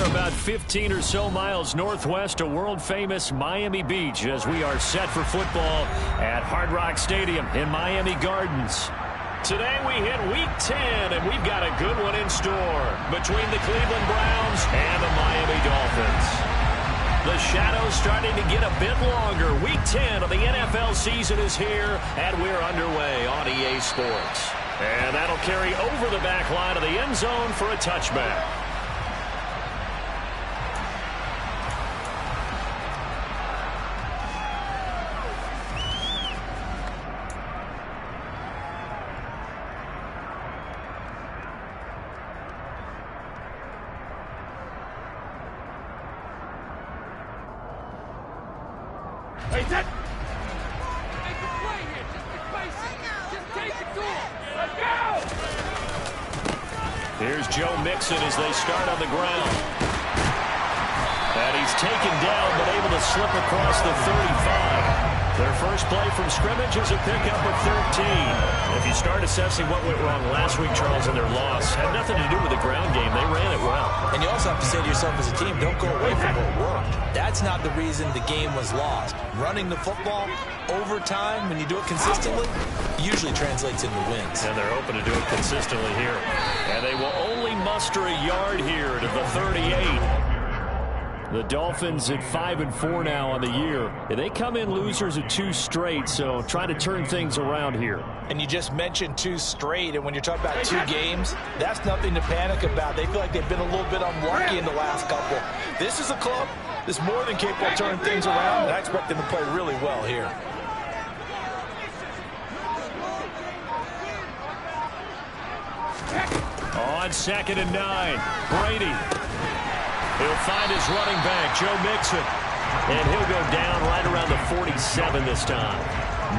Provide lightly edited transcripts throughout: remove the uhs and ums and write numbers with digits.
about 15 or so miles northwest of world-famous Miami Beach as we are set for football at Hard Rock Stadium in Miami Gardens. Today we hit Week 10, and we've got a good one in store between the Cleveland Browns and the Miami Dolphins. The shadow's starting to get a bit longer. Week 10 of the NFL season is here, and we're underway on EA Sports. And that'll carry over the back line of the end zone for a touchback. Hey, that... Make a play here. Just be basic. Just take it to him. Let's go! Here's Joe Mixon as they start on the ground. And he's taken down, but able to slip across the 35. Their first play from scrimmage is a pickup of 13. If you start assessing what went wrong last week, Charles, in their loss, had nothing to do with the ground game. They ran it well. And you also have to say to yourself as a team, don't go away from what worked. That's not the reason the game was lost. Running the football over time, when you do it consistently, usually translates into wins. And they're hoping to do it consistently here. And they will only muster a yard here to the 38. The Dolphins at 5-4 now on the year. And they come in losers of 2 straight, so trying to turn things around here. And you just mentioned 2 straight, and when you're talking about 2 games, that's nothing to panic about. They feel like they've been a little bit unlucky in the last couple. This is a club that's more than capable of turning things around, and I expect them to play really well here. On 2nd and 9, Brady. He'll find his running back, Joe Mixon. And he'll go down right around the 47 this time.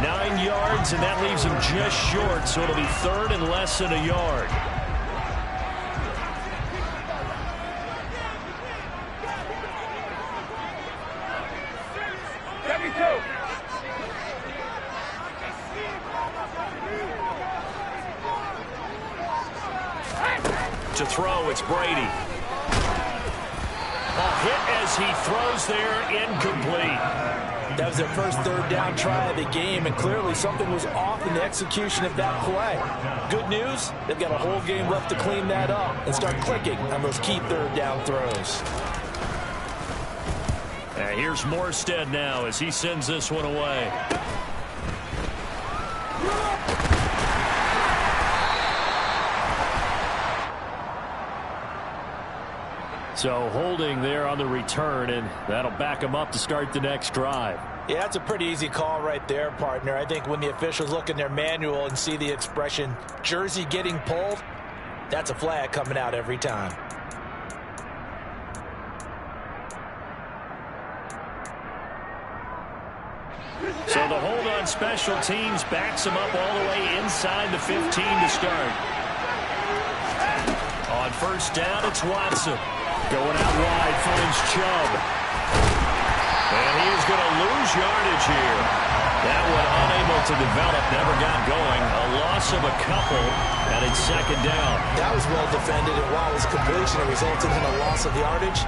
9 yards, and that leaves him just short, so it'll be 3rd and less than a yard. To throw, it's Brady. A hit as he throws there, incomplete. That was their first 3rd down try of the game, and clearly something was off in the execution of that play. Good news, they've got a whole game left to clean that up and start clicking on those key 3rd down throws. And here's Morstead now as he sends this one away. So holding there on the return, and that'll back him up to start the next drive. Yeah, that's a pretty easy call right there, partner. I think when the officials look in their manual and see the expression, jersey getting pulled, that's a flag coming out every time. So the hold on special teams backs him up all the way inside the 15 to start. On 1st down, it's Watson. Going out wide, finds Chubb. And he is going to lose yardage here. That one unable to develop, never got going. A loss of a couple, and it's 2nd down. That was well defended, and while his completion resulted in a loss of yardage,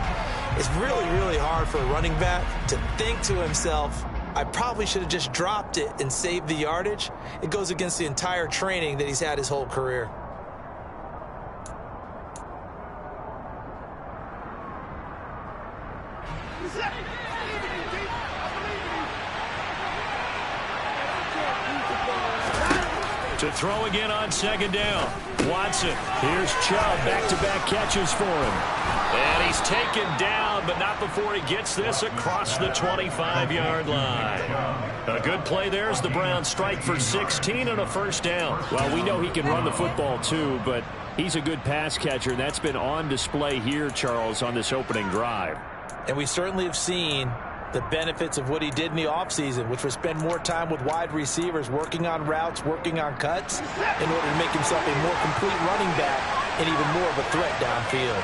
it's really, really hard for a running back to think to himself, I probably should have just dropped it and saved the yardage. It goes against the entire training that he's had his whole career. To throw again on 2nd down. Watson. Here's Chubb. Back-to-back catches for him. And he's taken down, but not before he gets this across the 25-yard line. A good play there as the Browns strike for 16 and a 1st down. Well, we know he can run the football too, but he's a good pass catcher, and that's been on display here, Charles, on this opening drive. And we certainly have seen the benefits of what he did in the offseason, which was spend more time with wide receivers, working on routes, working on cuts, in order to make himself a more complete running back and even more of a threat downfield.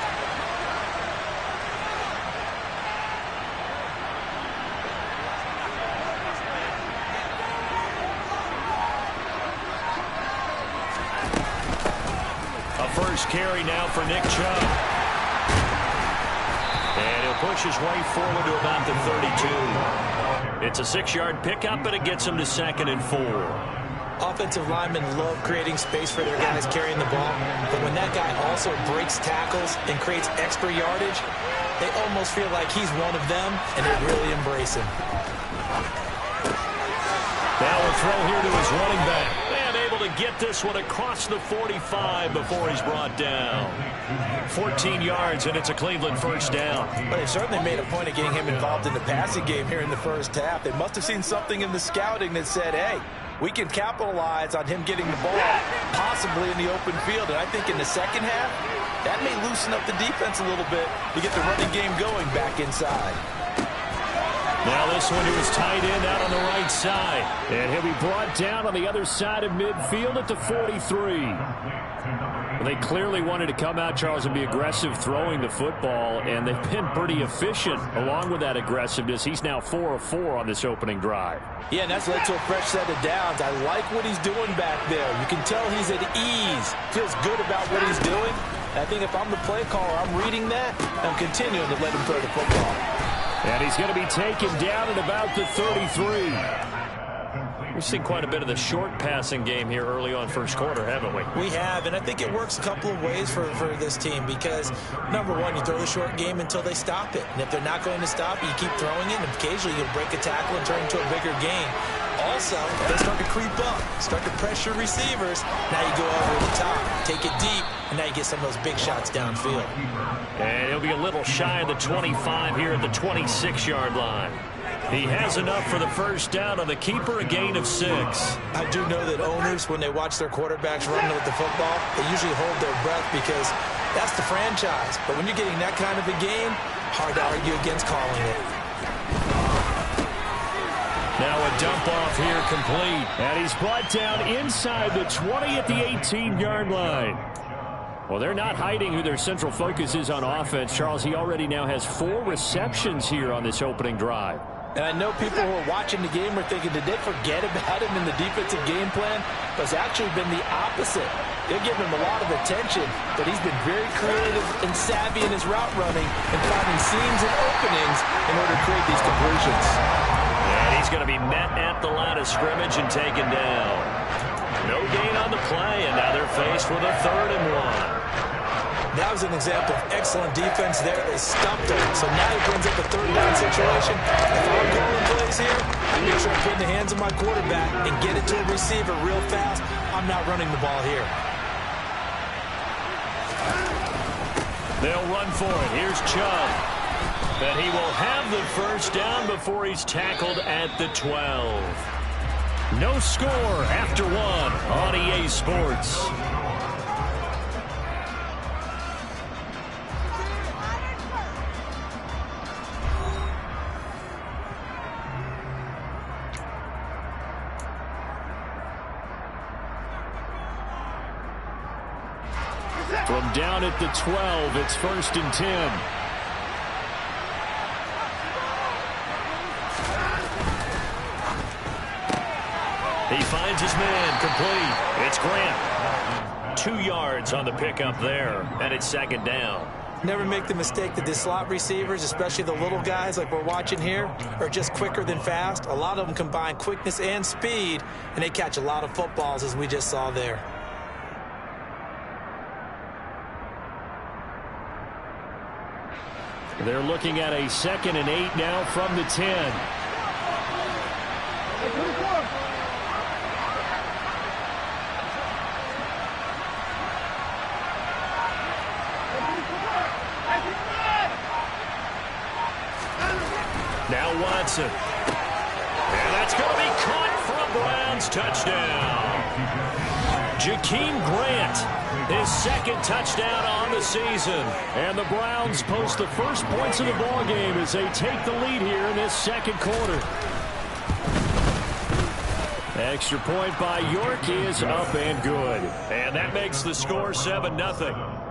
A first carry now for Nick Chubb. push his way forward to about the 32. It's a 6-yard pickup, and it gets him to 2nd and 4. Offensive linemen love creating space for their guys carrying the ball, but when that guy also breaks tackles and creates extra yardage, they almost feel like he's one of them, and they really embrace him. Now a throw here to his running back. And able to get this one across the 45 before he's brought down. 14 yards, and it's a Cleveland first down. But they certainly made a point of getting him involved in the passing game here in the first half. They must have seen something in the scouting that said, hey, we can capitalize on him getting the ball, possibly in the open field. And I think in the second half, that may loosen up the defense a little bit to get the running game going back inside. Now this one to his tight end out on the right side. And he'll be brought down on the other side of midfield at the 43. Well, they clearly wanted to come out, Charles, and be aggressive throwing the football, and they've been pretty efficient along with that aggressiveness. He's now 4 of 4 on this opening drive. Yeah, and that's led to a fresh set of downs. I like what he's doing back there. You can tell he's at ease, feels good about what he's doing. And I think if I'm the play caller, I'm reading that, I'm continuing to let him throw the football. And he's going to be taken down at about the 33. We've seen quite a bit of the short passing game here early on first quarter, haven't we? We have, and I think it works a couple of ways for this team because, number one, you throw the short game until they stop it. And if they're not going to stop it, you keep throwing it, and occasionally you'll break a tackle and turn into a bigger gain. Also, they start to creep up, start to pressure receivers. Now you go over the top, take it deep, and now you get some of those big shots downfield. And he'll be a little shy of the 25 here at the 26-yard line. He has enough for the first down on the keeper, a gain of 6. I do know that owners, when they watch their quarterbacks run with the football, they usually hold their breath because that's the franchise. But when you're getting that kind of a gain, hard to argue against calling it. Now a dump off here complete. And he's brought down inside the 20 at the 18-yard line. Well, they're not hiding who their central focus is on offense. Charles, he already now has 4 receptions here on this opening drive. And I know people who are watching the game are thinking, did they forget about him in the defensive game plan? But it's actually been the opposite. They're giving him a lot of attention, but he's been very creative and savvy in his route running and finding seams and openings in order to create these completions. And he's going to be met at the line of scrimmage and taken down. No gain on the play, and now they're faced with a 3rd and 1. That was an example of excellent defense there. They stumped him. So now he brings up a 3rd down situation. If I'm calling plays here, I make sure I put in the hands of my quarterback and get it to a receiver real fast. I'm not running the ball here. They'll run for it. Here's Chubb. But he will have the first down before he's tackled at the 12. No score after 1 on EA Sports. From down at the 12, it's 1st and 10. He finds his man, complete. It's Grant. 2 yards on the pickup there, and it's 2nd down. Never make the mistake that the slot receivers, especially the little guys like we're watching here, are just quicker than fast. A lot of them combine quickness and speed, and they catch a lot of footballs, as we just saw there. They're looking at a 2nd and 8 now from the 10. Now Watson. And that's going to be caught for a Browns touchdown. Jakeem Grant, his 2nd touchdown on the season. And the Browns post the first points of the ballgame as they take the lead here in this 2nd quarter. Extra point by York is up and good. And that makes the score 7-0.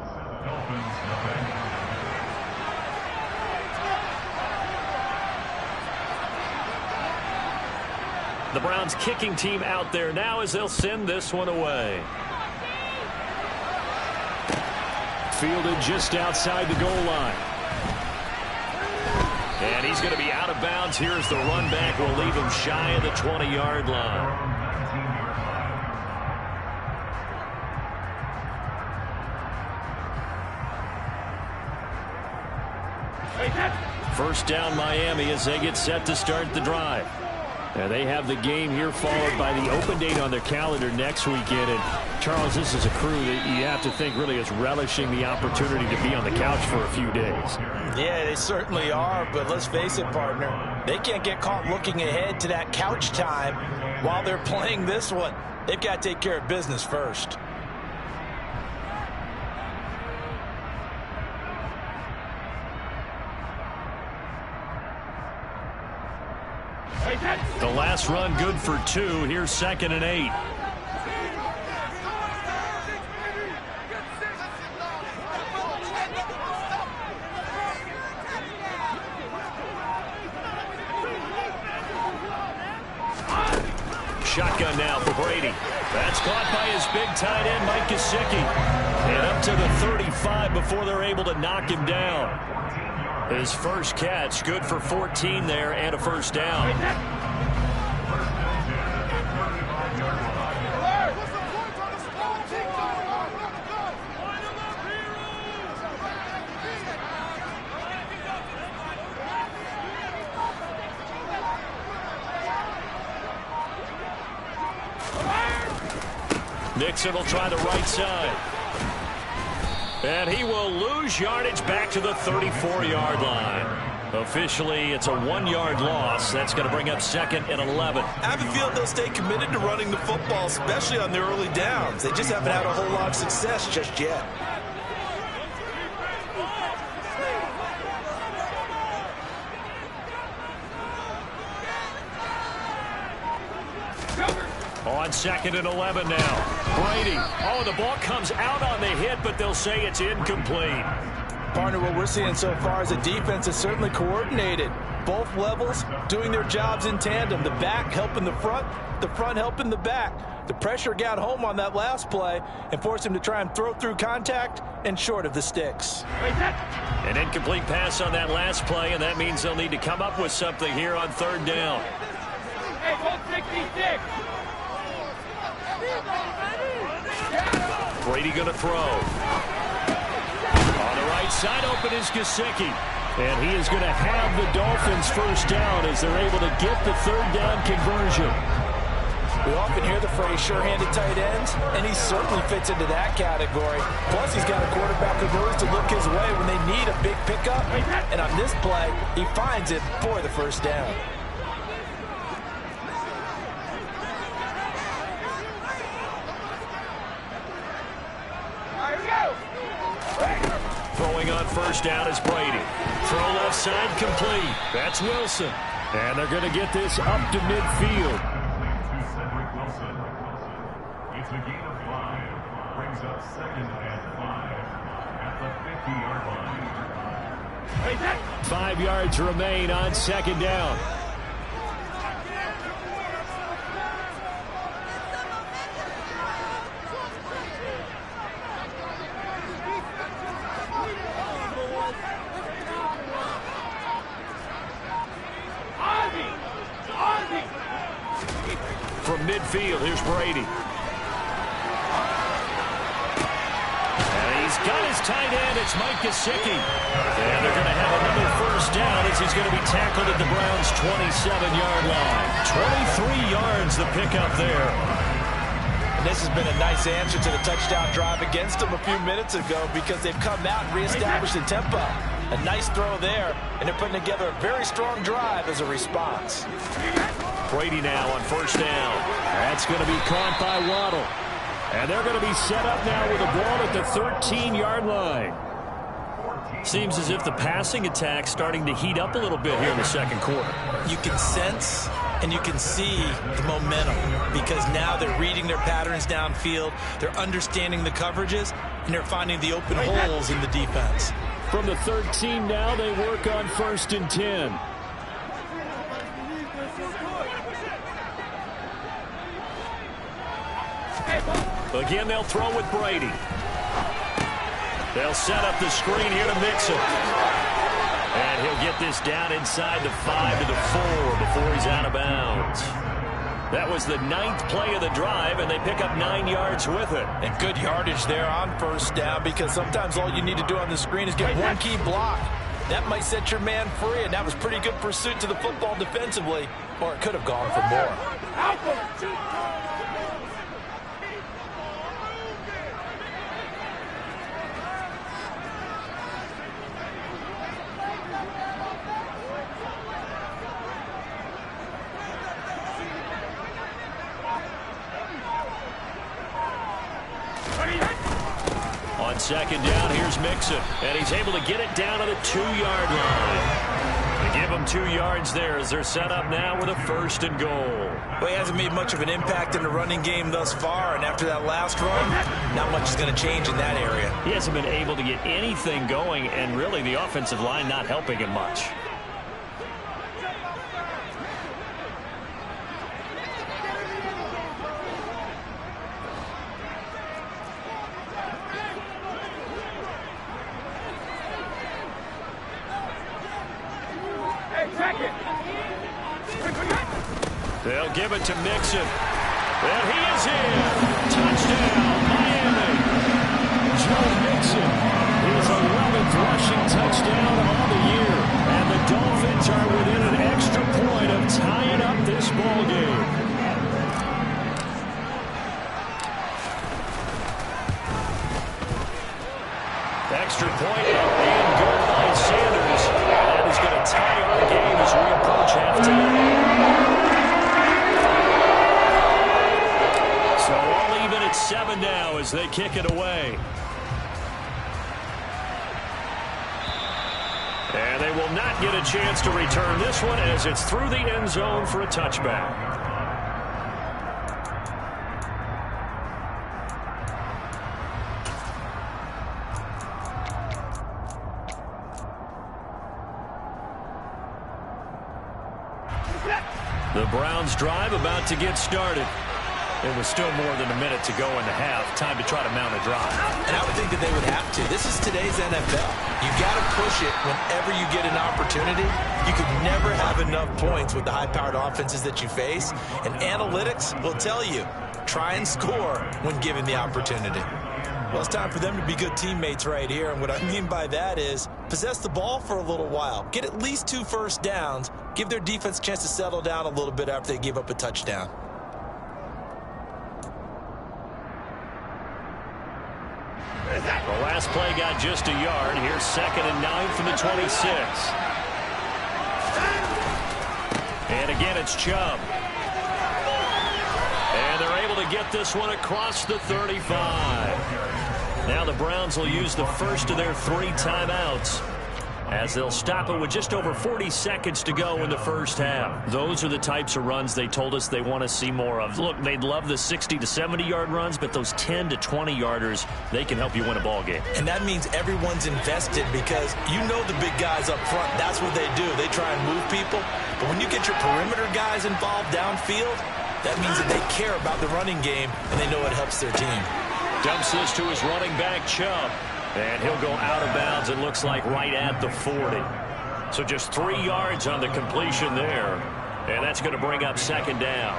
The Browns kicking team out there now as they'll send this one away. Fielded just outside the goal line. And he's going to be out of bounds. Here's the run back. We'll leave him shy of the 20-yard line. First down Miami as they get set to start the drive. And they have the game here followed by the open date on their calendar next weekend. And Charles, this is a crew that you have to think really is relishing the opportunity to be on the couch for a few days. Yeah, they certainly are, but let's face it, partner. They can't get caught looking ahead to that couch time while they're playing this one. They've got to take care of business first. The last run good for 2. Here's 2nd and 8. Shotgun now for Brady. That's caught by his big tight end, Mike Gesicki. And up to the 35 before they're able to knock him down. His first catch, good for 14 there and a first down. Nixon will try the right side. And he will lose yardage back to the 34-yard line. Officially, it's a 1-yard loss. That's going to bring up 2nd and 11. I have a feeling they'll stay committed to running the football, especially on their early downs. They just haven't had a whole lot of success just yet. On 2nd and 11 now. Brady. Oh, the ball comes out on the hit, but they'll say it's incomplete. Partner, what we're seeing so far is a defense is certainly coordinated. Both levels doing their jobs in tandem. The back helping the front helping the back. The pressure got home on that last play and forced him to try and throw through contact and short of the sticks. An incomplete pass on that last play, and that means they'll need to come up with something here on 3rd down. Hey, 166. Brady going to throw. On the right side open is Gesicki. And he is going to have the Dolphins first down as they're able to get the 3rd down conversion. We often hear the phrase sure-handed tight ends, and he certainly fits into that category. Plus, he's got a quarterback who knows to look his way when they need a big pickup. And on this play, he finds it for the first down. Throwing on first down is Brady. Throw left side complete. That's Wilson. And they're going to get this up to midfield. It's a gain of 5. Brings up 2nd and 5 at the 50-yard line. 5 yards remain on 2nd down. From midfield, here's Brady. And he's got his tight end. It's Mike Gesicki. And they're going to have another first down as he's going to be tackled at the Browns' 27-yard line. 23 yards the pickup there. And this has been a nice answer to the touchdown drive against them a few minutes ago because they've come out and reestablished the tempo. A nice throw there, and they're putting together a very strong drive as a response. Brady now on first down. That's going to be caught by Waddle. And they're going to be set up now with a ball at the 13-yard line. Seems as if the passing attack's starting to heat up a little bit here in the 2nd quarter. You can sense and you can see the momentum because now they're reading their patterns downfield, they're understanding the coverages, and they're finding the open holes in the defense. From the 13 now, they work on 1st and 10. Again, they'll throw with Brady. They'll set up the screen here to Mixon. And he'll get get this down inside the 5 to the 4 before he's out of bounds. That was the 9th play of the drive, and they pick up 9 yards with it. And good yardage there on first down, because sometimes all you need to do on the screen is get one key block. That might set your man free, and that was pretty good pursuit to the football defensively, or it could have gone for more. On second down, here's Mixon, and he's able to get it down to the 2-yard line. They give him 2 yards there as they're set up now with a 1st and goal. Well, he hasn't made much of an impact in the running game thus far, and after that last run, not much is going to change in that area. He hasn't been able to get anything going, and really the offensive line not helping him much. They'll give it to Mixon. And he is in. Touchdown, Miami. Joe Mixon, his 11th rushing touchdown on the year. And the Dolphins are within an extra point of tying up this ball game. Extra point and good by Sanders. That is going to tie our game as we approach halftime. So all even at 7 now as they kick it away. And they will not get a chance to return this one as it's through the end zone for a touchback. The Browns drive about to get started. It was still more than a minute to go in the half. Time to try to mount a drive. And I would think that they would have to. This is today's NFL. You got to push it whenever you get an opportunity. You could never have enough points with the high-powered offenses that you face. And analytics will tell you, try and score when given the opportunity. Well, it's time for them to be good teammates right here. And what I mean by that is possess the ball for a little while. Get at least 2 first downs. Give their defense a chance to settle down a little bit after they give up a touchdown. The last play got just a yard. Here's 2nd and 9 from the 26. And again, it's Chubb. And they're able to get this one across the 35. Now the Browns will use the first of their 3 timeouts as they'll stop it with just over 40 seconds to go in the first half. Those are the types of runs they told us they want to see more of. Look, they'd love the 60 to 70-yard runs, but those 10 to 20-yarders, they can help you win a ball game. And that means everyone's invested because you know the big guys up front, that's what they do. They try and move people. But when you get your perimeter guys involved downfield, that means that they care about the running game and they know it helps their team. Dumps this to his running back, Chubb. And he'll go out of bounds, it looks like, right at the 40. So just 3 yards on the completion there. And that's going to bring up 2nd down.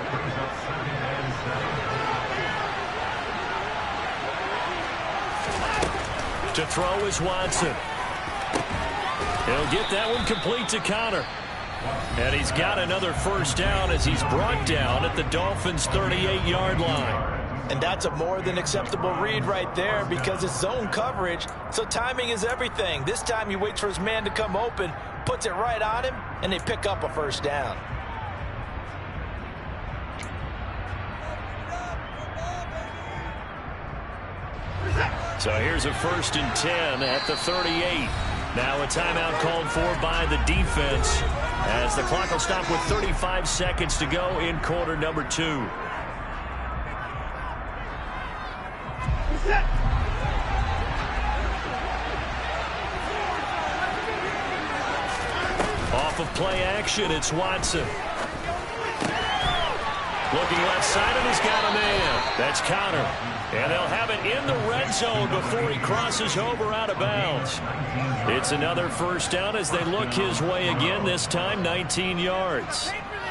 To throw is Watson. He'll get that one complete to Connor. And he's got another first down as he's brought down at the Dolphins' 38-yard line. And that's a more than acceptable read right there because it's zone coverage, so timing is everything. This time he waits for his man to come open, puts it right on him, and they pick up a first down. So here's a 1st and 10 at the 38. Now a timeout called for by the defense as the clock will stop with 35 seconds to go in quarter number 2. Off of play action, it's Watson. Looking left side, and he's got a man. That's Connor. And they'll have it in the red zone before he crosses over out of bounds. It's another first down as they look his way again, this time 19 yards.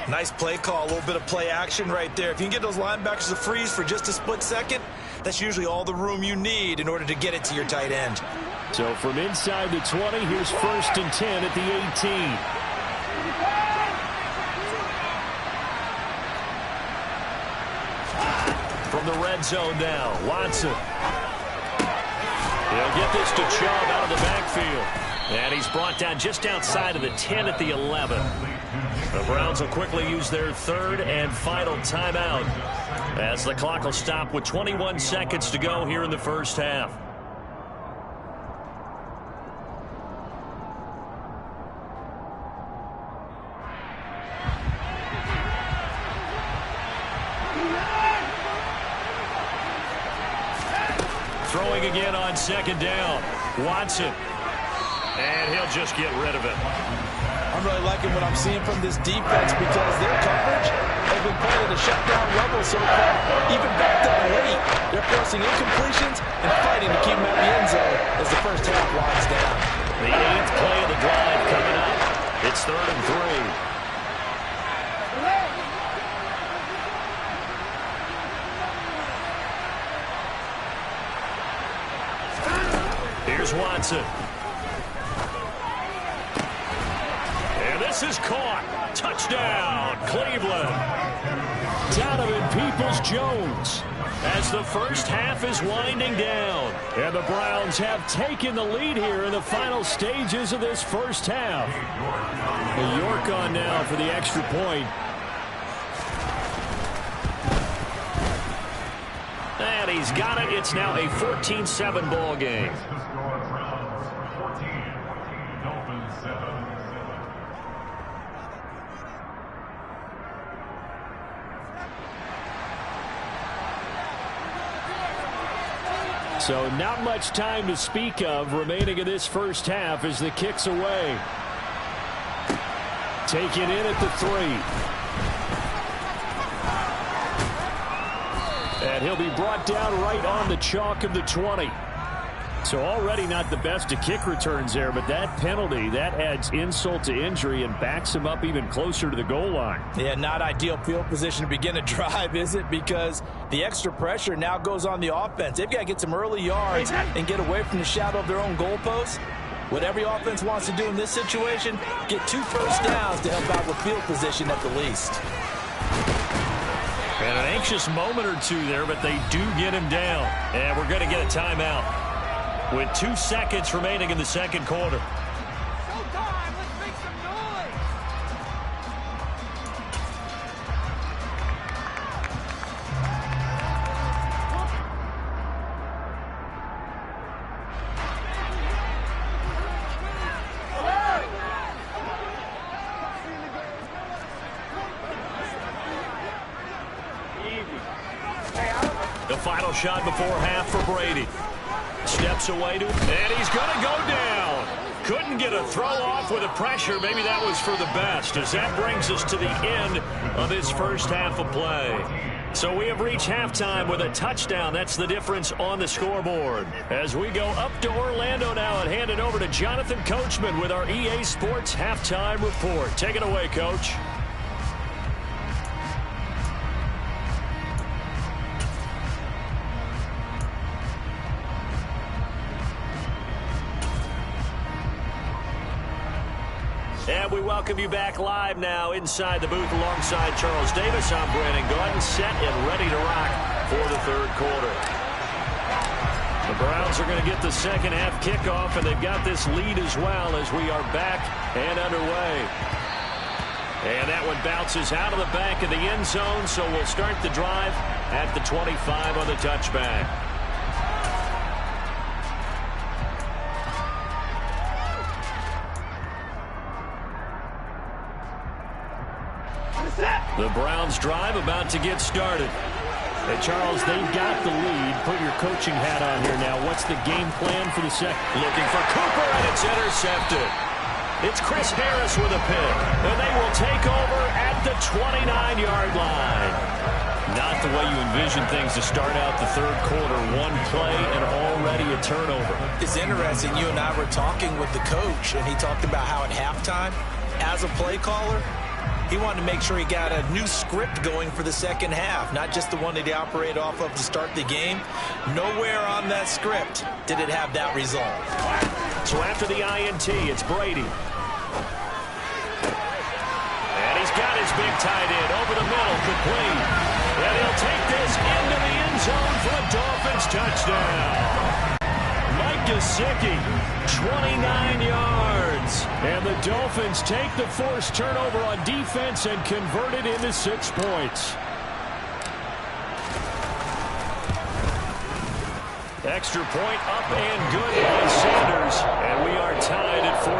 Nice play call, a little bit of play action right there. If you can get those linebackers to freeze for just a split second, that's usually all the room you need in order to get it to your tight end. So from inside the 20, here's 1st and 10 at the 18. From the red zone now, Watson. He'll get this to Chubb out of the backfield. And he's brought down just outside of the 10 at the 11. The Browns will quickly use their 3rd and final timeout as the clock will stop with 21 seconds to go here in the first half. Throwing again on 2nd down. Watson. And he'll just get rid of it. I'm really liking what I'm seeing from this defense because their coverage has been playing at a shutdown level so far. Even backed up late, they're forcing incompletions and fighting to keep them out of the end zone as the first half winds down. The 8th play of the drive coming up. It's 3rd and 3. Here's Watson. And this is caught. Touchdown, Cleveland. Donovan Peoples-Jones as the first half is winding down. And the Browns have taken the lead here in the final stages of this first half. The York on now for the extra point. And he's got it. It's now a 14-7 ball game. Dolphins 7. So not much time to speak of remaining in this first half as the kick's away. Taken in at the 3. And he'll be brought down right on the chalk of the 20. So already not the best of kick returns there, but that penalty, that adds insult to injury and backs him up even closer to the goal line. Yeah, not ideal field position to begin a drive, is it? Because the extra pressure now goes on the offense. They've got to get some early yards and get away from the shadow of their own goalposts. What every offense wants to do in this situation, get 2 first downs to help out with field position at the least. And an anxious moment or two there, but they do get him down. And we're going to get a timeout with 2 seconds remaining in the second quarter. Showtime! Let's make some noise! The final shot before half for Brady. Steps away to him, and he's going to go down. Couldn't get a throw off with the pressure. Maybe that was for the best, as that brings us to the end of this first half of play. So we have reached halftime with a touchdown. That's the difference on the scoreboard. As we go up to Orlando now and hand it over to Jonathan Coachman with our EA Sports Halftime Report. Take it away, Coach. And we welcome you back live now inside the booth alongside Charles Davis. I'm Brandon Gordon, set and ready to rock for the third quarter. The Browns are going to get the second half kickoff, and they've got this lead as well as we are back and underway. And that one bounces out of the back of the end zone, so we'll start the drive at the 25 on the touchback. The Browns drive about to get started. Hey, Charles, they've got the lead. Put your coaching hat on here now. What's the game plan for the second? Looking for Cooper, and it's intercepted. It's Chris Harris with a pick, and they will take over at the 29-yard line. Not the way you envision things to start out the third quarter. One play and already a turnover. It's interesting. You and I were talking with the coach, and he talked about how at halftime, as a play caller, he wanted to make sure he got a new script going for the second half, not just the one that he operated off of to start the game. Nowhere on that script did it have that result. So after the INT, it's Brady. And he's got his big tight end over the middle, complete. And he'll take this into the end zone for a Dolphins touchdown. Mike Gesicki, 29 yards. And the Dolphins take the forced turnover on defense and convert it into 6 points. Extra point up and good by Sanders. And we are tied at 14.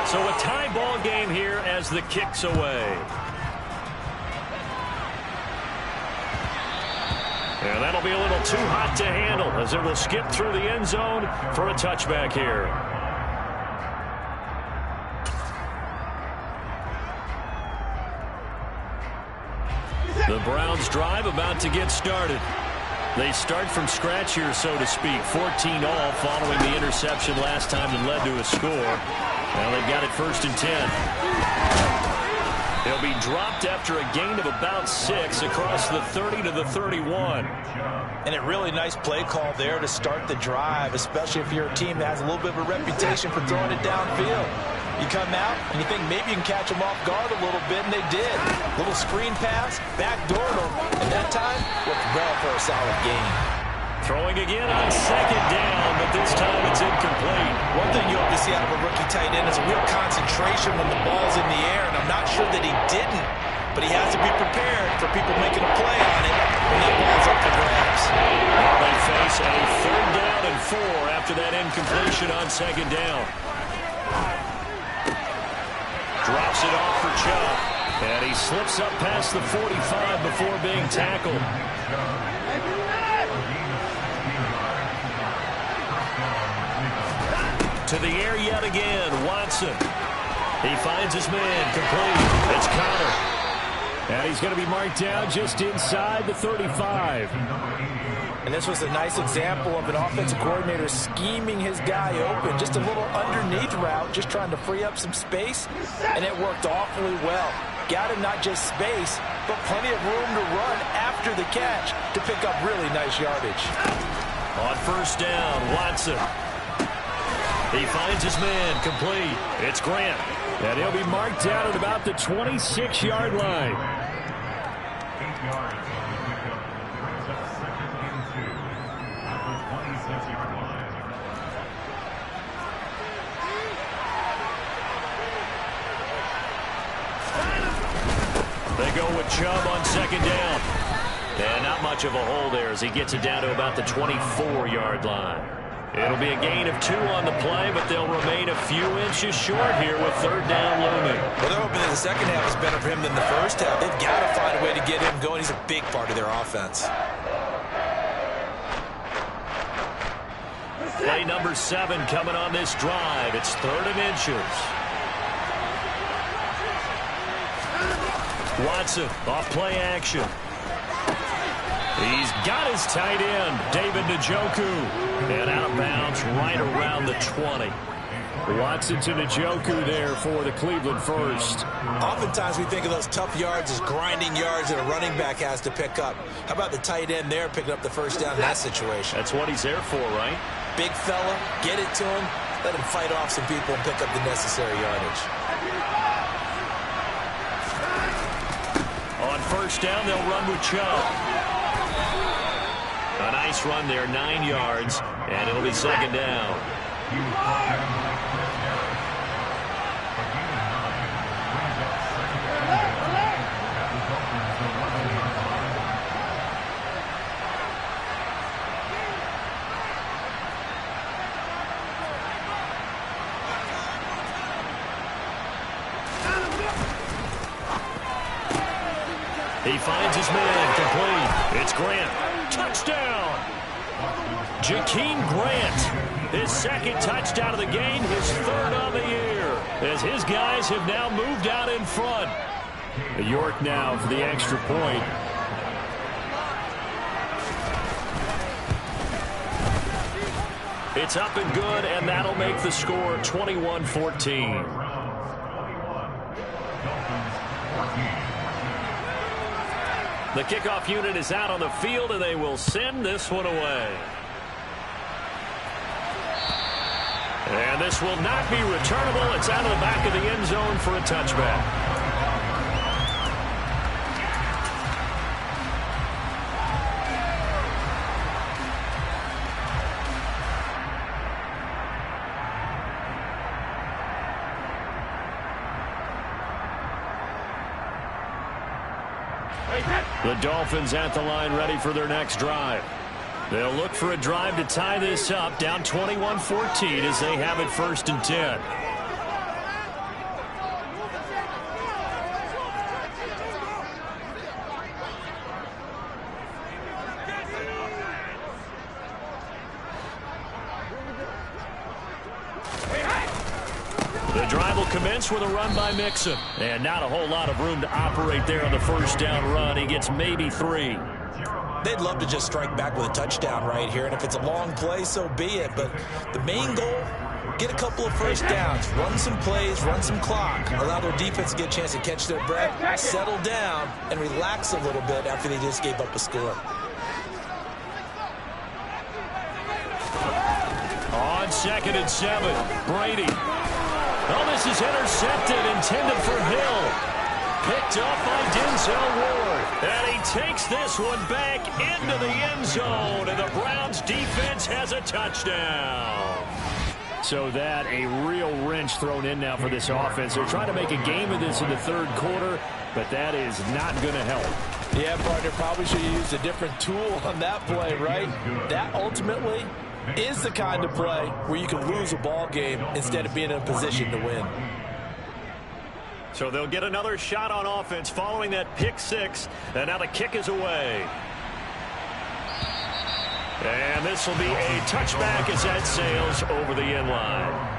So a tie ball game here as the kick's away. And that'll be a little too hot to handle as it will skip through the end zone for a touchback here. The Browns drive about to get started. They start from scratch here, so to speak. 14 all following the interception last time that led to a score. Now they've got it 1st and 10. They'll be dropped after a gain of about 6 across the 30 to the 31. And a really nice play call there to start the drive, especially if you're a team that has a little bit of a reputation for throwing it downfield. You come out and you think maybe you can catch them off guard a little bit, and they did. Little screen pass, backdoored them, and that time worked well for a solid gain. Throwing again on 2nd down, but this time it's incomplete. One thing you hope to see out of a rookie tight end is a real concentration when the ball's in the air, and I'm not sure that he didn't, but he has to be prepared for people making a play on it when that ball's up for grabs. Now they face a 3rd down and 4 after that incompletion on 2nd down. Drops it off for Chubb, and he slips up past the 45 before being tackled. To the air yet again, Watson. He finds his man, complete. It's Connor. And he's going to be marked down just inside the 35. And this was a nice example of an offensive coordinator scheming his guy open. Just a little underneath route, just trying to free up some space. And it worked awfully well. Got him not just space, but plenty of room to run after the catch to pick up really nice yardage. On 1st down, Watson. He finds his man, complete. It's Grant. And he'll be marked down at about the 26-yard line. 8 yards on the pickup. Brings up 2nd and 2 at the 26-yard line. They go with Chubb on 2nd down. And not much of a hole there as he gets it down to about the 24-yard line. It'll be a gain of 2 on the play, but they'll remain a few inches short here with 3rd down looming. Well, they're hoping that the second half is better for him than the first half. They've got to find a way to get him going. He's a big part of their offense. Play number 7 coming on this drive. It's 3rd and inches. Watson off play action. He's got his tight end, David Njoku. And out of bounds right around the 20. Watson to Njoku there for the Cleveland first. Oftentimes we think of those tough yards as grinding yards that a running back has to pick up. How about the tight end there picking up the 1st down in that situation? That's what he's there for, right? Big fella, get it to him, let him fight off some people and pick up the necessary yardage. On 1st down, they'll run with Chubb. A nice run there, 9 yards, and it'll be 2nd down. He finds his man, complete. It's Grant. Touchdown! Jakeem Grant, his second touchdown of the game, his third on the year, as his guys have now moved out in front. York now for the extra point. It's up and good, and that'll make the score 21-14. The kickoff unit is out on the field, and they will send this one away. And this will not be returnable. It's out of the back of the end zone for a touchback. The Dolphins at the line, ready for their next drive. They'll look for a drive to tie this up, down 21-14 as they have it 1st and 10. The drive will commence with a run by Mixon. And not a whole lot of room to operate there on the first down run. He gets maybe 3. They'd love to just strike back with a touchdown right here, and if it's a long play, so be it. But the main goal, get a couple of first downs, run some plays, run some clock, allow their defense to get a chance to catch their breath, settle down, and relax a little bit after they just gave up a score. On 2nd and 7, Brady. Oh, this is intercepted, intended for Hill. Picked up by Denzel Ward. And he takes this one back into the end zone. And the Browns defense has a touchdown. So that a real wrench thrown in now for this offense. They're trying to make a game of this in the 3rd quarter, but that is not going to help. Yeah, partner, probably should have used a different tool on that play, right? That ultimately is the kind of play where you can lose a ball game instead of being in a position to win. So they'll get another shot on offense following that pick 6, and now the kick is away. And this will be a touchback as that sails over the end line.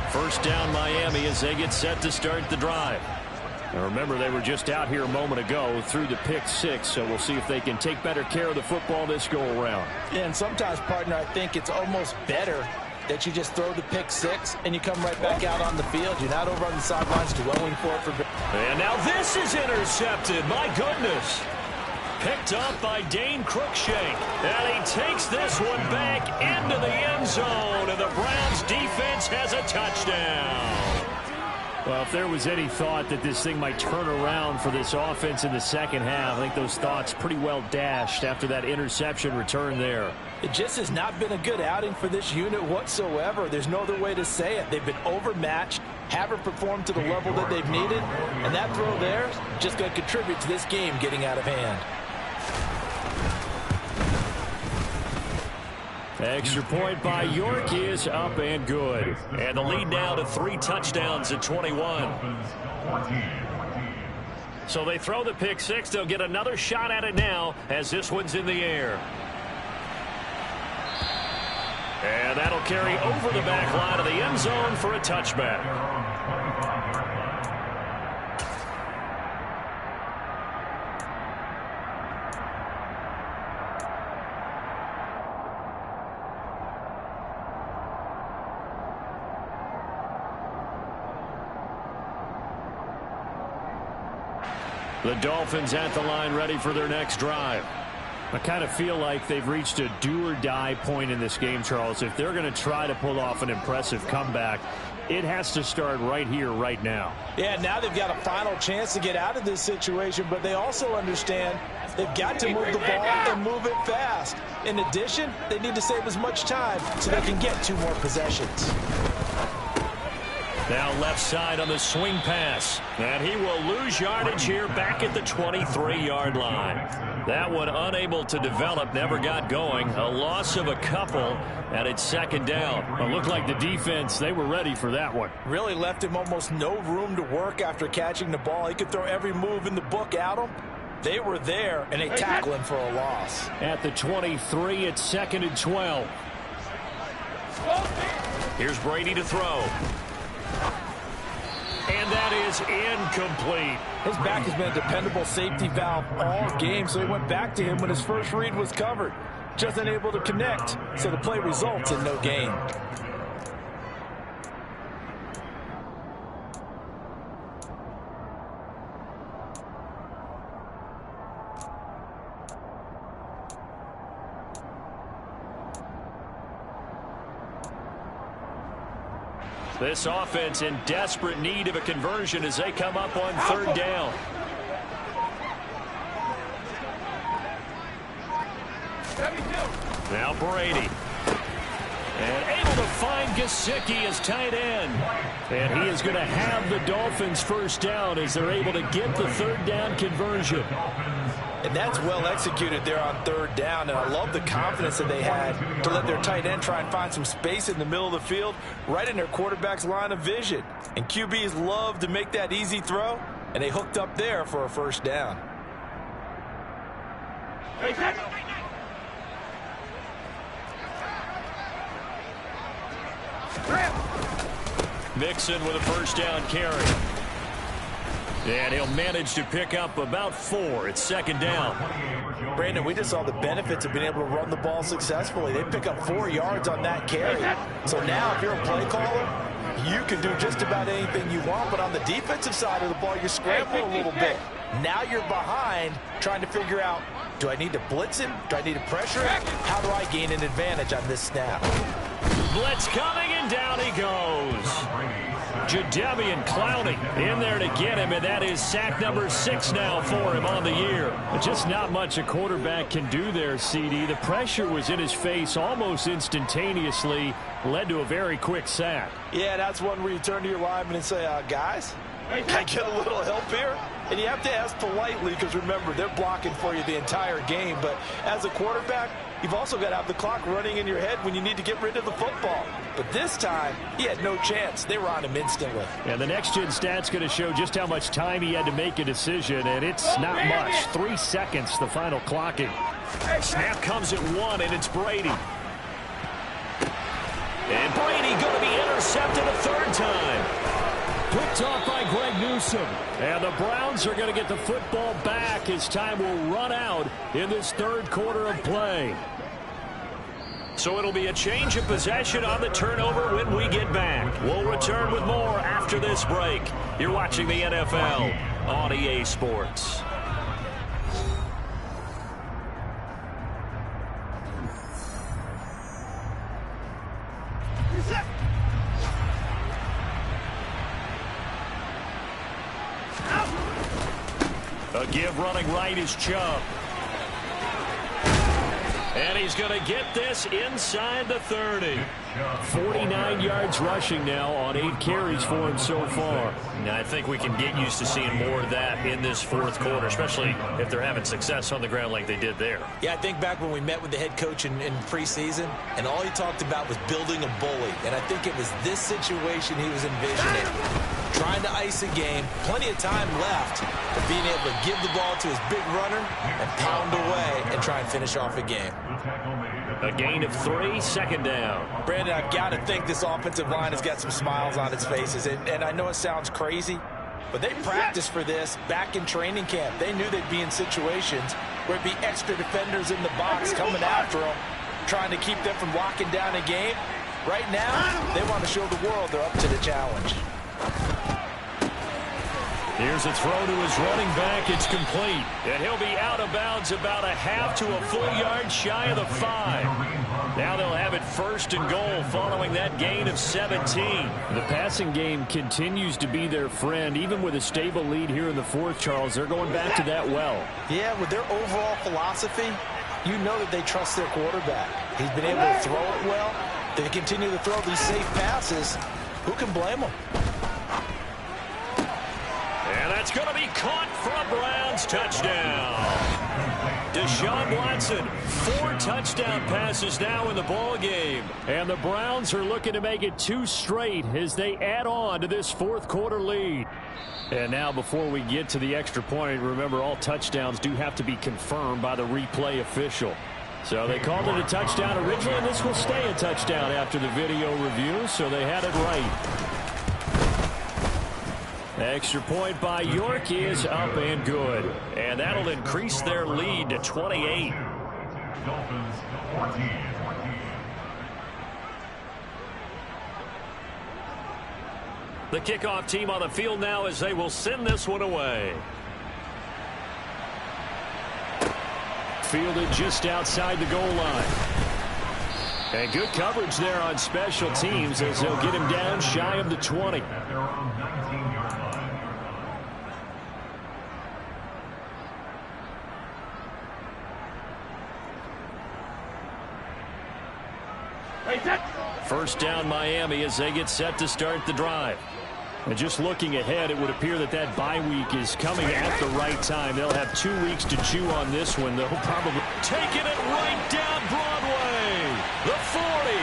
First down Miami as they get set to start the drive. Now remember, they were just out here a moment ago through the pick 6, so we'll see if they can take better care of the football this go around. Yeah, and sometimes, partner, I think it's almost better that you just throw the pick 6 and you come right back out on the field. You're not over on the sidelines dwelling for it. And now this is intercepted. My goodness. Picked up by Dane Cruikshank. And he takes this one back into the end zone. And the Browns defense has a touchdown. Well, if there was any thought that this thing might turn around for this offense in the second half, I think those thoughts pretty well dashed after that interception return there. It just has not been a good outing for this unit whatsoever. There's no other way to say it. They've been overmatched, haven't performed to the level that they've needed, and that throw there is just going to contribute to this game getting out of hand. Extra point by York is up and good. And the lead now to 3 touchdowns at 21. So they throw the pick 6. They'll get another shot at it now as this one's in the air. And that'll carry over the back line of the end zone for a touchback. The Dolphins at the line ready for their next drive. I kind of feel like they've reached a do-or-die point in this game, Charles. If they're going to try to pull off an impressive comeback, it has to start right here, right now. Yeah, now they've got a final chance to get out of this situation, but they also understand they've got to move the ball and move it fast. In addition, they need to save as much time so they can get 2 more possessions. Now left side on the swing pass. And he will lose yardage here back at the 23-yard line. That one unable to develop, never got going. A loss of a couple, and it's second down. It looked like the defense, they were ready for that one. Really left him almost no room to work after catching the ball. He could throw every move in the book at him. They were there, and they tackle him for a loss. At the 23, it's second and 12. Here's Brady to throw. And that is incomplete. His back has been a dependable safety valve all game, so he went back to him when his first read was covered. Just unable to connect, so the play results in no gain. This offense in desperate need of a conversion as they come up on third down. Now Brady. And able to find Gesicki as tight end. And he is going to have the Dolphins first down as they're able to get the third down conversion. And that's well executed there on third down, and I love the confidence that they had to let their tight end try and find some space in the middle of the field, right in their quarterback's line of vision. And QBs love to make that easy throw, and they hooked up there for a first down. Mixon with a first down carry. And he'll manage to pick up about 4. It's second down. Brandon, we just saw the benefits of being able to run the ball successfully. They pick up 4 yards on that carry. So now if you're a play caller, you can do just about anything you want. But on the defensive side of the ball, you're scrambling a little bit. Now you're behind trying to figure out, do I need to blitz him? Do I need to pressure him? How do I gain an advantage on this snap? Blitz coming, and down he goes. Jadeveon Clowney in there to get him, and that is sack number 6 now for him on the year. Just not much a quarterback can do there, CD. The pressure was in his face almost instantaneously, led to a very quick sack. Yeah, that's one where you turn to your lineman and say, guys, can I get a little help here? And you have to ask politely because, remember, they're blocking for you the entire game. But as a quarterback, you've also got to have the clock running in your head when you need to get rid of the football. But this time, he had no chance. They were on him instantly. And the next-gen stat's going to show just how much time he had to make a decision, and it's not much. 3 seconds, the final clocking. Snap comes at 1, and it's Brady. And Brady going to be intercepted a third time. Picked off by Greg Newsome. And the Browns are going to get the football back as time will run out in this third quarter of play. So it'll be a change of possession on the turnover when we get back. We'll return with more after this break. You're watching the NFL on EA Sports. A give running right is Chubb. And he's going to get this inside the 30. 49 yards rushing now on 8 carries for him so far. Now, I think we can get used to seeing more of that in this fourth quarter, especially if they're having success on the ground like they did there. Yeah, I think back when we met with the head coach in preseason, and all he talked about was building a bully. And I think it was this situation he was envisioning. Trying to ice a game, plenty of time left, but being able to give the ball to his big runner and pound away and try and finish off a game. A gain of 3, second down. Brandon, I've got to think this offensive line has got some smiles on its faces. And I know it sounds crazy, but they practiced for this back in training camp. They knew they'd be in situations where it'd be extra defenders in the box coming after them, trying to keep them from locking down a game. Right now, they want to show the world they're up to the challenge. Here's a throw to his running back. It's complete. And he'll be out of bounds about a half to a full yard shy of the 5. Now they'll have it first and goal following that gain of 17. The passing game continues to be their friend. Even with a stable lead here in the fourth, Charles, they're going back to that well. Yeah, with their overall philosophy, you know that they trust their quarterback. He's been able to throw it well. They continue to throw these safe passes. Who can blame them? That's going to be caught for a Browns touchdown. Deshaun Watson, 4 touchdown passes now in the ball game. And the Browns are looking to make it 2 straight as they add on to this fourth quarter lead. And now before we get to the extra point, remember all touchdowns do have to be confirmed by the replay official. So they called it a touchdown originally, and this will stay a touchdown after the video review, so they had it right. Extra point by York is up and good. And that'll increase their lead to 28. Dolphins 14. The kickoff team on the field now as they will send this one away. Fielded just outside the goal line. And good coverage there on special teams as they'll get him down shy of the 20. At their own 19-yard line. First down Miami as they get set to start the drive. And just looking ahead, it would appear that that bye week is coming at the right time. They'll have 2 weeks to chew on this one. They'll probably taking it right down Broadway. The 40.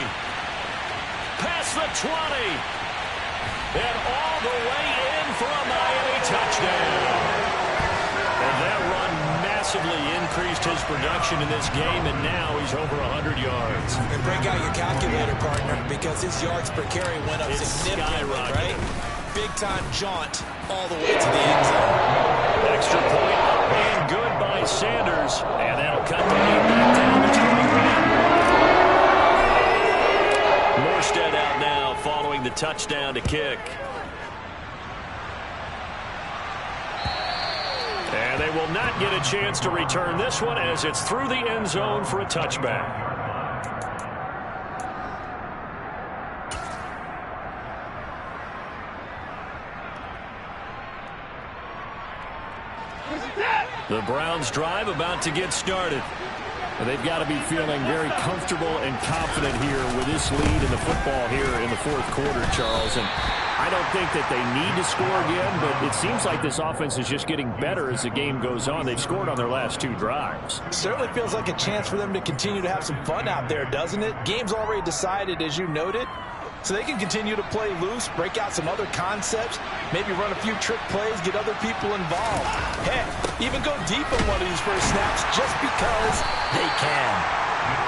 Past the 20. And all the way in for a Miami touchdown. And that run massively increased his production in this game, and now he's over 100 yards. And break out your calculator, partner, because his yards per carry went up significantly, right? Big-time jaunt all the way to the end zone. Extra point up and good by Sanders, and that'll cut the lead back down to 21. Morstead out now following the touchdown to kick. And they will not get a chance to return this one as it's through the end zone for a touchback. The Browns drive about to get started. They've got to be feeling very comfortable and confident here with this lead in the football here in the fourth quarter, Charles. And I don't think that they need to score again, but it seems like this offense is just getting better as the game goes on. They've scored on their last 2 drives. Certainly feels like a chance for them to continue to have some fun out there, doesn't it? Game's already decided, as you noted. So they can continue to play loose, break out some other concepts, maybe run a few trick plays, get other people involved. Heck, even go deep on one of these first snaps just because they can.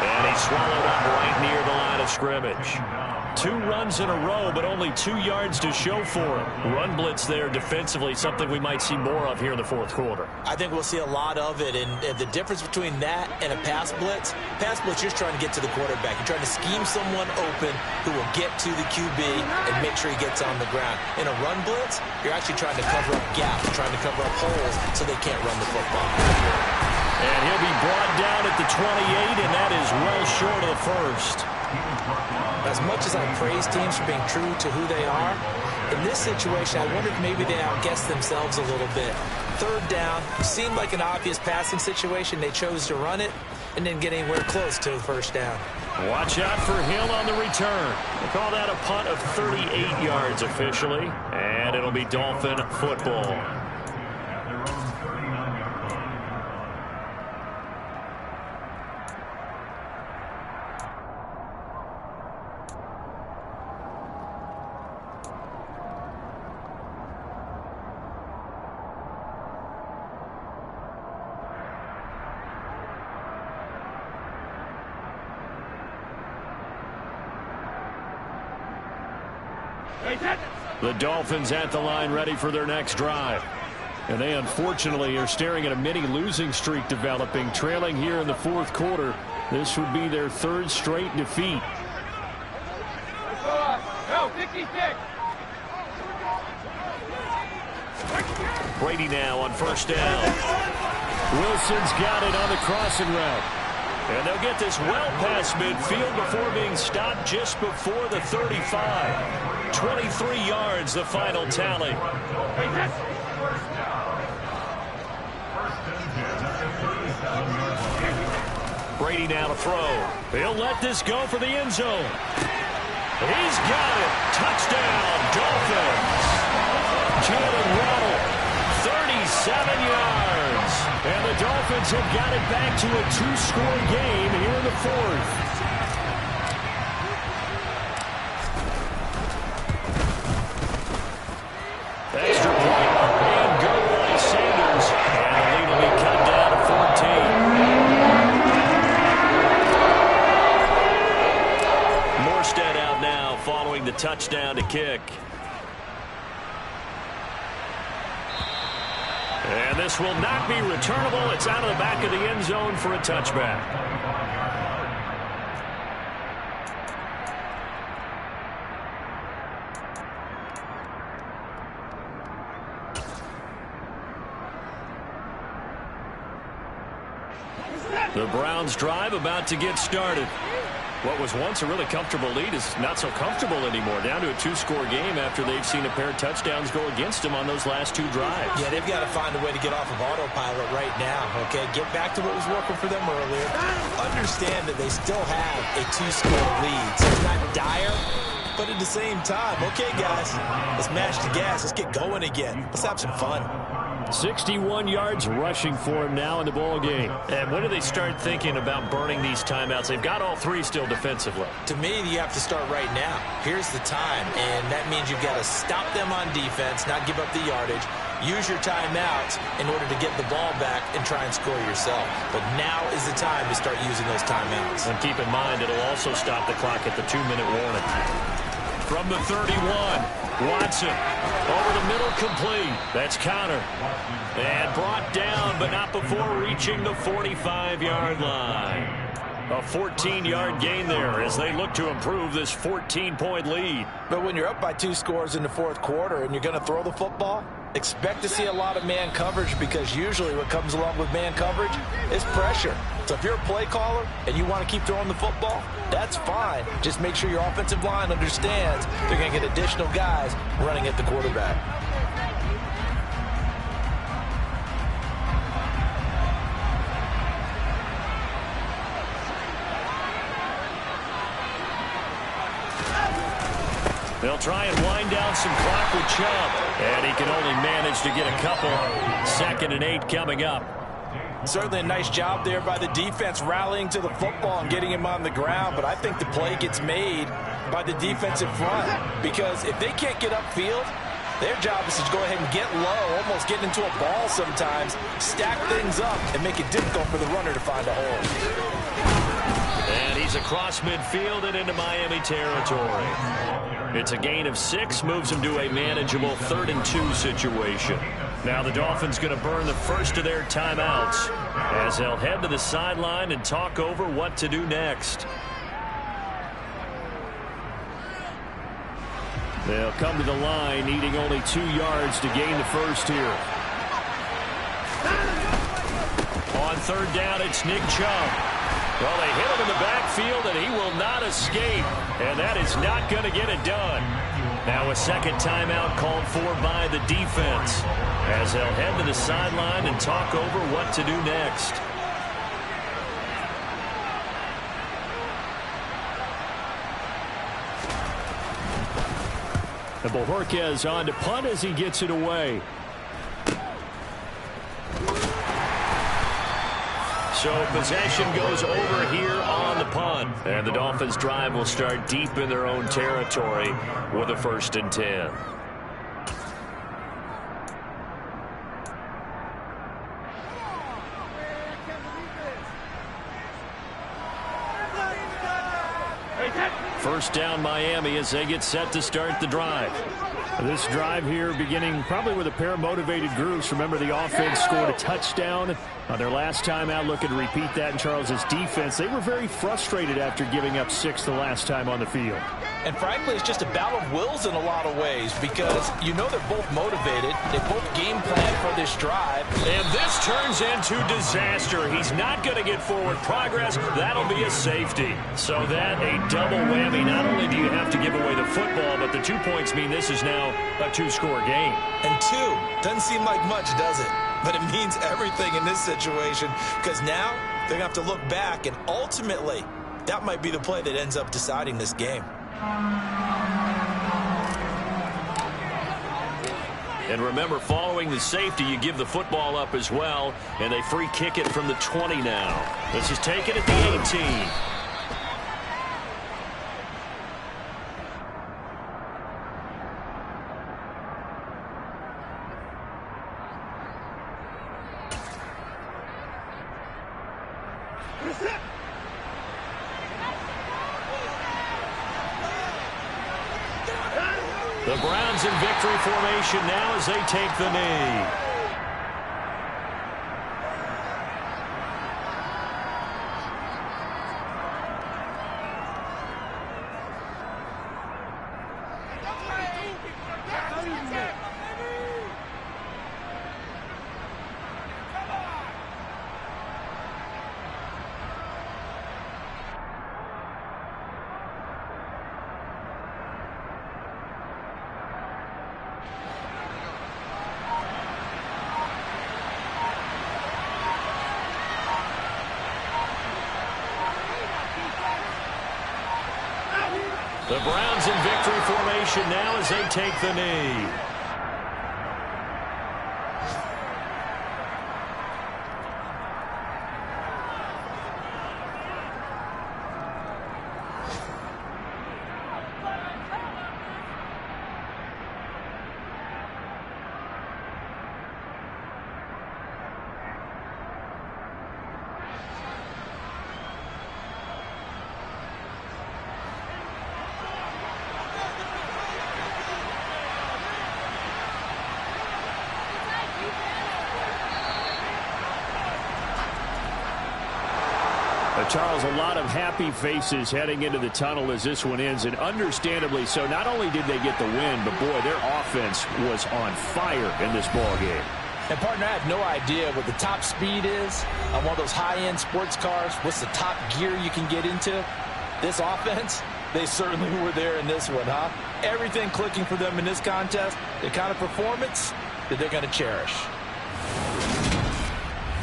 And he swallowed up right near the line of scrimmage. 2 runs in a row, but only 2 yards to show for him. Run blitz there defensively, something we might see more of here in the fourth quarter. I think we'll see a lot of it, and the difference between that and a pass blitz, you're just trying to get to the quarterback. You're trying to scheme someone open who will get to the QB and make sure he gets on the ground. In a run blitz, you're actually trying to cover up gaps, trying to cover up holes so they can't run the football. And he'll be brought down at the 28, and that is well short of the first. As much as I praise teams for being true to who they are, in this situation, I wonder if maybe they outguessed themselves a little bit. Third down seemed like an obvious passing situation. They chose to run it and didn't get anywhere close to the first down. Watch out for Hill on the return. They call that a punt of 38 yards officially, and it'll be Dolphin football. The Dolphins at the line ready for their next drive. And they unfortunately are staring at a mini losing streak developing, trailing here in the fourth quarter. This would be their 3rd straight defeat. Brady now on first down. Wilson's got it on the crossing route. And they'll get this well past midfield before being stopped just before the 35. 23 yards, the final tally. Brady now to throw. He'll let this go for the end zone. He's got it. Touchdown, Dolphins. Jalen Waddle, Browns have got it back to a two-score game here in the fourth. Extra point and good by Sanders. And the lead will be cut down to 14. Morstead out now following the touchdown to kick. And this will not be returnable. It's out of the back of the end zone for a touchback. The Browns drive about to get started. What was once a really comfortable lead is not so comfortable anymore. Down to a two-score game after they've seen a pair of touchdowns go against them on those last two drives. Yeah, they've got to find a way to get off of autopilot right now, okay? Get back to what was working for them earlier. Understand that they still have a two-score lead, so it's not dire, but at the same time, okay, guys, let's match the gas. Let's get going again. Let's have some fun. 61 yards rushing for him now in the ball game. And when do they start thinking about burning these timeouts? They've got all three still defensively. To me, you have to start right now. Here's the time, and that means you've got to stop them on defense, not give up the yardage. Use your timeouts in order to get the ball back and try and score yourself. But now is the time to start using those timeouts. And keep in mind, it'll also stop the clock at the 2-minute warning. From the 31, Watson over the middle, complete. That's Connor. And brought down, but not before reaching the 45-yard line. A 14-yard gain there as they look to improve this 14-point lead. But when you're up by 2 scores in the fourth quarter and you're going to throw the football, expect to see a lot of man coverage, because usually what comes along with man coverage is pressure. So if you're a play caller and you want to keep throwing the football, that's fine. Just make sure your offensive line understands they're going to get additional guys running at the quarterback. They'll try and wind down some clock with Chubb. And he can only manage to get a couple. 2nd and 8 coming up. Certainly a nice job there by the defense rallying to the football and getting him on the ground. But I think the play gets made by the defensive front, because if they can't get upfield, their job is to go ahead and get low, almost get into a ball sometimes, stack things up, and make it difficult for the runner to find a hole. And he's across midfield and into Miami territory. It's a gain of 6, moves him to a manageable 3rd and 2 situation. Now the Dolphins going to burn the first of their timeouts as they'll head to the sideline and talk over what to do next. They'll come to the line needing only 2 yards to gain the first here. On 3rd down, it's Nick Chubb. Well, they hit him in the backfield, and he will not escape. And that is not going to get it done. Now a second timeout called for by the defense as they'll head to the sideline and talk over what to do next. And Bojorquez on to punt as he gets it away. So possession goes over here on the punt. And the Dolphins drive will start deep in their own territory with a 1st and 10. First down Miami as they get set to start the drive. This drive here beginning probably with a pair of motivated groups. Remember, the offense scored a touchdown on their last time out. Looking to repeat that in Charles's defense. They were very frustrated after giving up 6 the last time on the field. And frankly, it's just a battle of wills in a lot of ways, because you know they're both motivated. They both game plan for this drive. And this turns into disaster. He's not going to get forward progress. That'll be a safety. So that a double whammy. Not only do you have to give away the football, but the 2 points mean this is now a 2-score game. And 2 doesn't seem like much, does it? But it means everything in this situation, because now they're going to have to look back, and ultimately that might be the play that ends up deciding this game. And remember, following the safety, you give the football up as well, and they free kick it from the 20 now. This is taken at the 18. The Browns in victory formation now as they take the knee. The Browns in victory formation now as they take the knee. Charles, a lot of happy faces heading into the tunnel as this one ends, and understandably so. Not only did they get the win, but, boy, their offense was on fire in this ball game. And, partner, I have no idea what the top speed is on one of those high-end sports cars. What's the top gear you can get into? This offense, they certainly were there in this one, huh? Everything clicking for them in this contest, the kind of performance that they're going to cherish.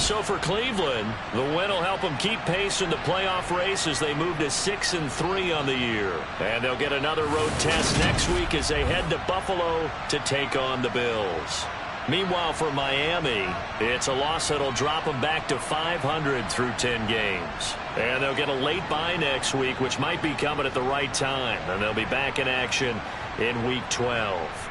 So for Cleveland, the win will help them keep pace in the playoff race as they move to 6-3 on the year. And they'll get another road test next week as they head to Buffalo to take on the Bills. Meanwhile, for Miami, it's a loss that'll drop them back to 500 through 10 games. And they'll get a late bye next week, which might be coming at the right time. And they'll be back in action in Week 12.